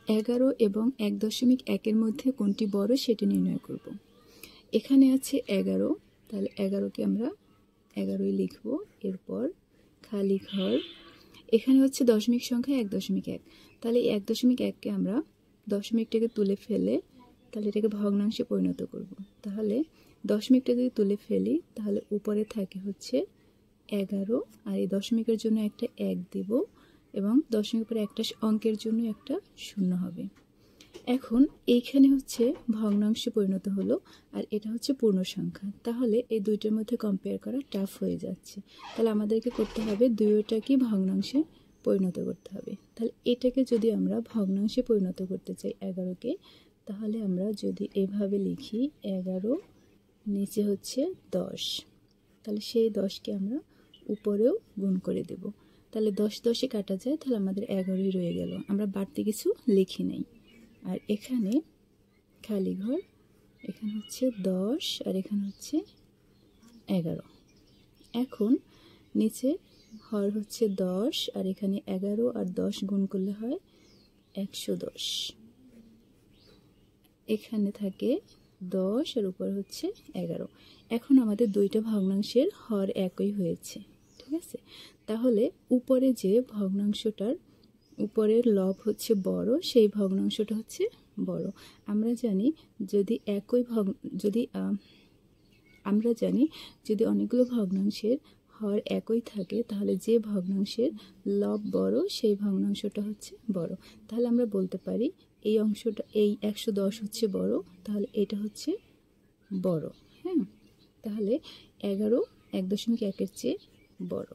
11 এবং 1.1 মধ্যে কোনটি বড় সেটি নির্ণয় করব। এখানে আছে 11, তাহলে 11কে আমরা 11ই লিখব। এরপর খালি ঘর, এখানে হচ্ছে দশমিক সংখ্যা 1.1, তাহলে 1.1কে আমরা দশমিকটাকে তুলে ফেলে তাহলে এটাকে ভগ্নাংশে পরিণত করব। তাহলে দশমিকটা যদি তুলে ফেলি তাহলে উপরে থাকে হচ্ছে 11, আর এই দশমিকের জন্য একটা 1 দেব এবং দশমিকের উপরে একটা অঙ্কের জন্য একটা 0 হবে। এখন এইখানে হচ্ছে ভগ্নাংশে পরিণত হলো আর এটা হচ্ছে পূর্ণ সংখ্যা, তাহলে এই দুইটার মধ্যে কম্পেয়ার করা টাফ হয়ে যাচ্ছে। তাহলে আমাদেরকে করতে হবে দুইটাকে ভগ্নাংশে পরিণত করতে হবে। তাহলে এটাকে যদি আমরা ভগ্নাংশে পরিণত করতে চাই 11কে, তাহলে আমরা যদি এভাবে লিখি 11 নিচে হচ্ছে 10, তাহলে সেই 10কে আমরা উপরেও গুণ করে দেব। তাহলে 10 10-এ কাটা যায়, তাহলে আমাদের 11ই রয়ে গেল, আমরা বাড়তি কিছু লিখি নাই। আর এখানে খালি ঘর, এখানে হচ্ছে 10 আর এখানে হচ্ছে 11। এখন নিচে হর হচ্ছে 10 আর এখানে 11 আর 10 গুণ করলে হয় 110। এখানে থাকে 10 আর উপর হচ্ছে 11। এখন আমাদের দুইটা ভগ্নাংশের হর একই হয়েছে, ঠিক আছে। তাহলে উপরে যে ভগ্নাংশটার উপরের লব হচ্ছে বড়, সেই ভগ্নাংশটা হচ্ছে বড়। আমরা জানি যদি অনেকগুলো ভগ্নাংশের হর একই থাকে তাহলে যে ভগ্নাংশের লব বড় সেই ভগ্নাংশটা হচ্ছে বড়। তাহলে আমরা বলতে পারি এই অংশটা, এই 110 হচ্ছে বড়, তাহলে এটা হচ্ছে বড়। হ্যাঁ, তাহলে 11 1.1-এর চেয়ে বড়।